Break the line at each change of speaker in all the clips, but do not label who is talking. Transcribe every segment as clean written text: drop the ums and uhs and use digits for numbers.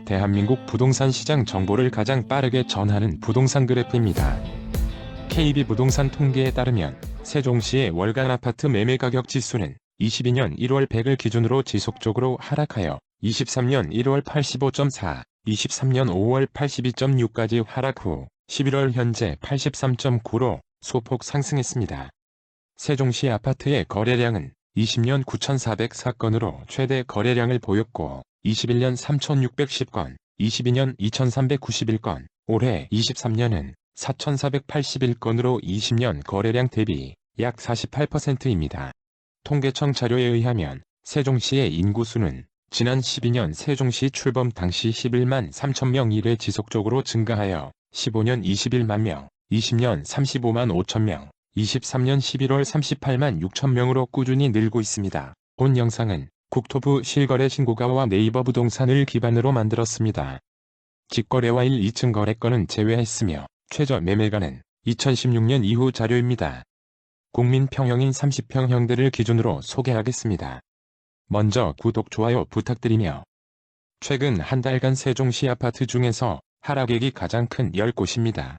대한민국 부동산 시장 정보를 가장 빠르게 전하는 부동산 그래프입니다. KB부동산 통계에 따르면 세종시의 월간 아파트 매매 가격 지수는 22년 1월 100을 기준으로 지속적으로 하락하여 23년 1월 85.4, 23년 5월 82.6까지 하락 후 11월 현재 83.9로 소폭 상승했습니다. 세종시 아파트의 거래량은 20년 9,404건으로 최대 거래량을 보였고 21년 3,610건, 22년 2,391건, 올해 23년은 4,481건으로 20년 거래량 대비 약 48%입니다. 통계청 자료에 의하면 세종시의 인구수는 지난 12년 세종시 출범 당시 11만 3천명 이래 지속적으로 증가하여 15년 21만 명, 20년 35만 5천 명, 23년 11월 38만 6천 명으로 꾸준히 늘고 있습니다. 본 영상은 국토부 실거래 신고가와 네이버 부동산을 기반으로 만들었습니다. 직거래와 1, 2층 거래건은 제외했으며 최저 매매가는 2016년 이후 자료입니다. 국민평형인 30평형대를 기준으로 소개하겠습니다. 먼저 구독, 좋아요 부탁드리며 최근 한 달간 세종시 아파트 중에서 하락액이 가장 큰 10곳입니다.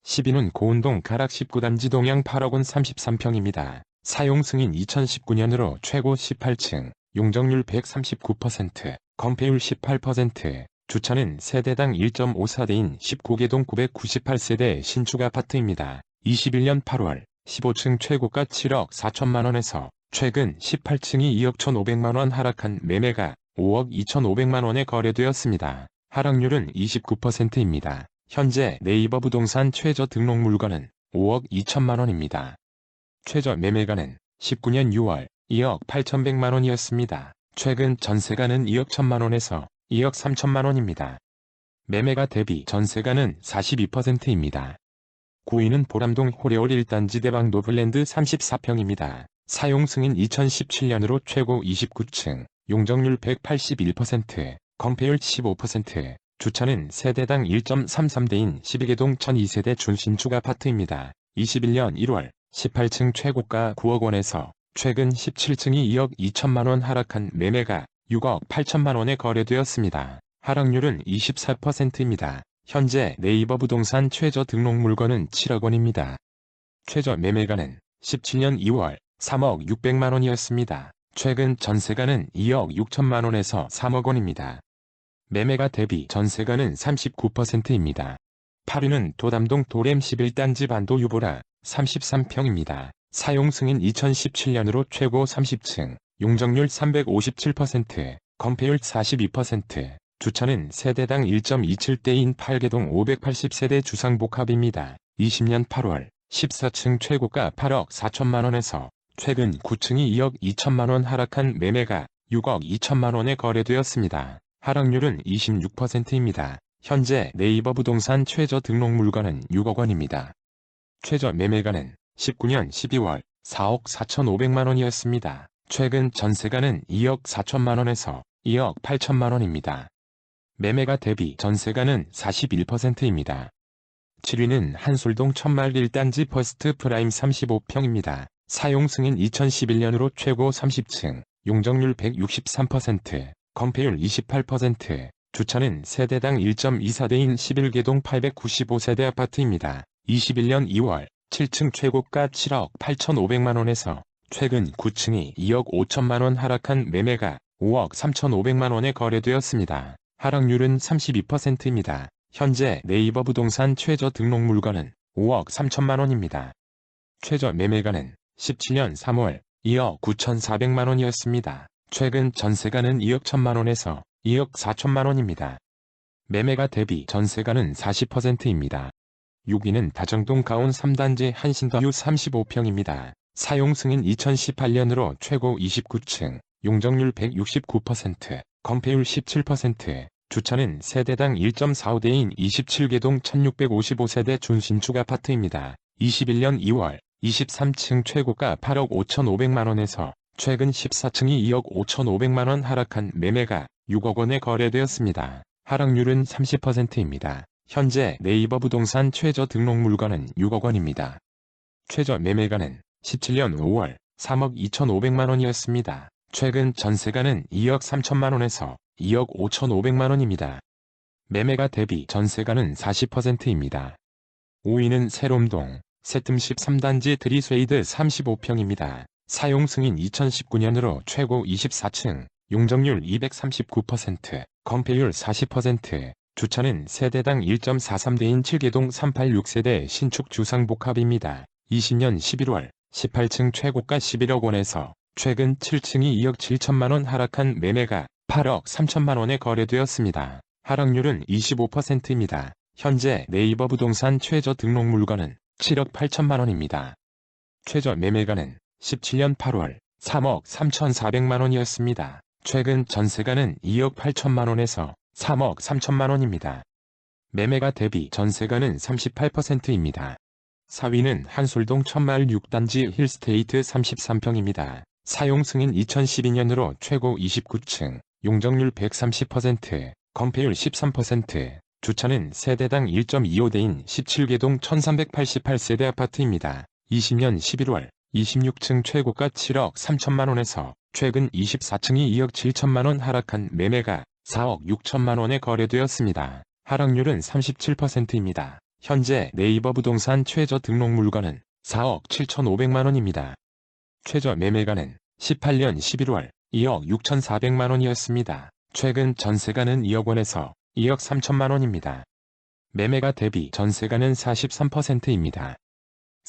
10위는 고운동 가락 19단지 동양 8억 원 33평입니다. 사용 승인 2019년으로 최고 18층, 용적률 139%, 건폐율 18%, 주차는 세대당 1.54대인 19개동 998세대 신축 아파트입니다. 21년 8월 15층 최고가 7억 4천만원에서 최근 18층이 2억 1,500만원 하락한 매매가 5억 2,500만원에 거래되었습니다. 하락률은 29%입니다. 현재 네이버 부동산 최저 등록 물건은 5억 2천만원입니다. 최저 매매가는 19년 6월 2억 8,100만원이었습니다. 최근 전세가는 2억 1천만원에서 2억 3천만원입니다. 매매가 대비 전세가는 42%입니다. 9위는 보람동 호레올 1단지 대방 노블랜드 34평입니다. 사용 승인 2017년으로 최고 29층, 용적률 181%, 건폐율 15%, 주차는 세대당 1.33대인 12개동 1002세대 준신축 아파트입니다. 21년 1월 18층 최고가 9억 원에서 최근 17층이 2억 2천만원 하락한 매매가 6억 8천만원에 거래되었습니다. 하락률은 24%입니다. 현재 네이버 부동산 최저 등록 물건은 7억 원입니다. 최저 매매가는 17년 2월 3억 600만원이었습니다. 최근 전세가는 2억 6천만원에서 3억 원입니다. 매매가 대비 전세가는 39%입니다. 8위는 도담동 도렘 11단지 반도 유보라 33평입니다. 사용 승인 2017년으로 최고 30층, 용적률 357%, 건폐율 42%, 주차는 세대당 1.27대인 8개동 580세대 주상복합입니다. 20년 8월 14층 최고가 8억 4천만원에서 최근 9층이 2억 2천만원 하락한 매매가 6억 2천만원에 거래되었습니다. 하락률은 26%입니다. 현재 네이버 부동산 최저 등록 물건은 6억 원입니다. 최저 매매가는 19년 12월 4억 4,500만원이었습니다. 최근 전세가는 2억 4천만원에서 2억 8천만원입니다. 매매가 대비 전세가는 41%입니다. 7위는 한솔동 천말 1단지 퍼스트 프라임 35평입니다. 사용 승인 2011년으로 최고 30층, 용적률 163%, 건폐율 28%, 주차는 세대당 1.24대인 11개동 895세대 아파트입니다. 21년 2월 7층 최고가 7억 8,500만원에서 최근 9층이 2억 5천만원 하락한 매매가 5억 3,500만원에 거래되었습니다. 하락률은 32%입니다. 현재 네이버 부동산 최저 등록 물건은 5억 3천만원입니다. 최저 매매가는 17년 3월 2억 9,400만원이었습니다. 최근 전세가는 2억 1천만원에서 2억 4천만원입니다. 매매가 대비 전세가는 40%입니다. 6위는 다정동 가온 3단지 한신더유 35평입니다. 사용 승인 2018년으로 최고 29층, 용적률 169%, 건폐율 17%, 주차는 세대당 1.45대인 27개동 1655세대 준신축 아파트입니다. 21년 2월 23층 최고가 8억 5,500만원에서 최근 14층이 2억 5,500만원 하락한 매매가 6억 원에 거래되었습니다. 하락률은 30%입니다. 현재 네이버 부동산 최저 등록 물건은 6억 원입니다. 최저 매매가는 17년 5월 3억 2,500만원이었습니다. 최근 전세가는 2억 3천만원에서 2억 5,500만원입니다. 매매가 대비 전세가는 40%입니다. 5위는 세롬동, 새뜸 13단지 드리스웨이드 35평입니다. 사용 승인 2019년으로 최고 24층, 용적률 239%, 건폐율 40%, 주차는 세대당 1.43대인 7개동 386세대 신축 주상복합입니다. 20년 11월 18층 최고가 11억 원에서 최근 7층이 2억 7천만 원 하락한 매매가 8억 3천만 원에 거래되었습니다. 하락률은 25%입니다. 현재 네이버 부동산 최저 등록 물건은 7억 8천만 원입니다. 최저 매매가는 17년 8월 3억 3,400만 원이었습니다. 최근 전세가는 2억 8천만 원에서 3억 3천만 원입니다. 매매가 대비 전세가는 38%입니다. 4위는 한솔동 천마을 6단지 힐스테이트 33평입니다. 사용 승인 2012년으로 최고 29층, 용적률 130%, 건폐율 13%, 주차는 세대당 1.25대인 17개동 1388세대 아파트입니다. 20년 11월 26층 최고가 7억 3천만 원에서 최근 24층이 2억 7천만 원 하락한 매매가 4억 6천만 원에 거래되었습니다. 하락률은 37%입니다. 현재 네이버 부동산 최저 등록 물건은 4억 7,500만 원입니다. 최저 매매가는 18년 11월 2억 6,400만 원이었습니다. 최근 전세가는 2억 원에서 2억 3천만 원입니다. 매매가 대비 전세가는 43%입니다.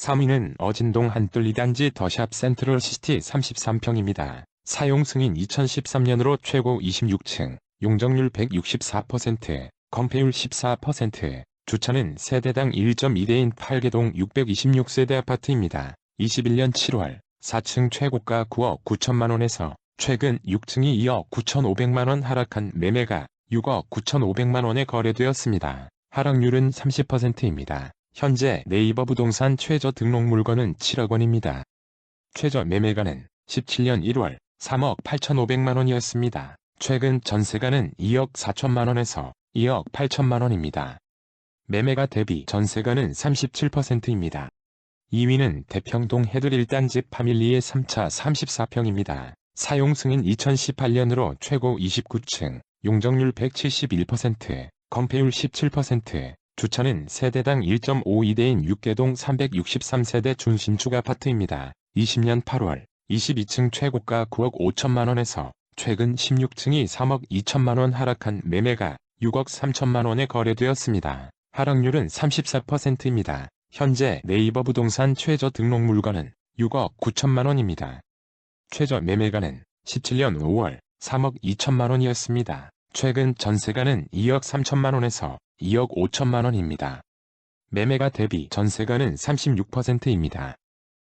3위는 어진동 한뜰 2단지 더샵 센트럴 시티 33평입니다. 사용 승인 2013년으로 최고 26층, 용적률 164%, 건폐율 14%, 주차는 세대당 1.2대인 8개동 626세대 아파트입니다. 21년 7월 4층 최고가 9억 9천만 원에서 최근 6층이 2억 9,500만 원 하락한 매매가 6억 9,500만 원에 거래되었습니다. 하락률은 30%입니다. 현재 네이버 부동산 최저 등록 물건은 7억 원입니다. 최저 매매가는 17년 1월 3억 8,500만 원이었습니다. 최근 전세가는 2억 4천만 원에서 2억 8천만 원입니다. 매매가 대비 전세가는 37%입니다. 2위는 대평동 해들 1단지 파밀리의 3차 34평입니다. 사용 승인 2018년으로 최고 29층, 용적률 171%, 건폐율 17%, 주차는 세대당 1.52대인 6개동 363세대 준신축 아파트입니다. 20년 8월 22층 최고가 9억 5천만 원에서 최근 16층이 3억 2천만 원 하락한 매매가 6억 3천만 원에 거래되었습니다. 하락률은 34%입니다. 현재 네이버 부동산 최저 등록 물건은 6억 9천만 원입니다. 최저 매매가는 17년 5월 3억 2천만 원이었습니다. 최근 전세가는 2억 3천만 원에서 2억 5천만 원입니다. 매매가 대비 전세가는 36%입니다.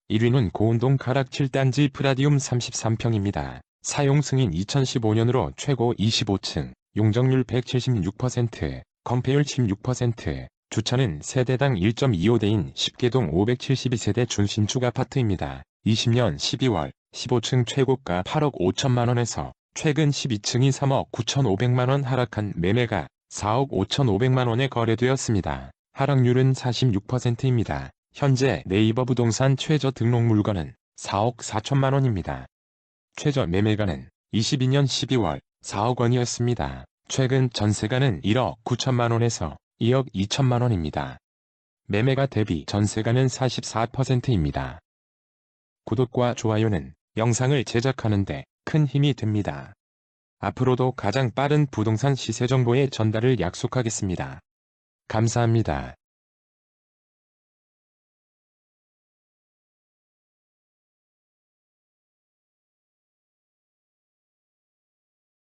1위는 고운동 가락 7단지 프라디움 33평입니다. 사용 승인 2015년으로 최고 25층, 용적률 176%, 건폐율 16%, 주차는 세대당 1.25대인 10개동 572세대 준신축 아파트입니다. 20년 12월 15층 최고가 8억 5천만 원에서 최근 12층이 3억 9,500만 원 하락한 매매가 4억 5,500만 원에 거래되었습니다. 하락률은 46%입니다. 현재 네이버 부동산 최저 등록 물건은 4억 4천만 원입니다. 최저 매매가는 22년 12월 4억 원이었습니다. 최근 전세가는 1억 9천만 원에서 2억 2천만 원입니다. 매매가 대비 전세가는 44%입니다. 구독과 좋아요는 영상을 제작하는 데 큰 힘이 됩니다. 앞으로도 가장 빠른 부동산 시세 정보의 전달을 약속하겠습니다. 감사합니다.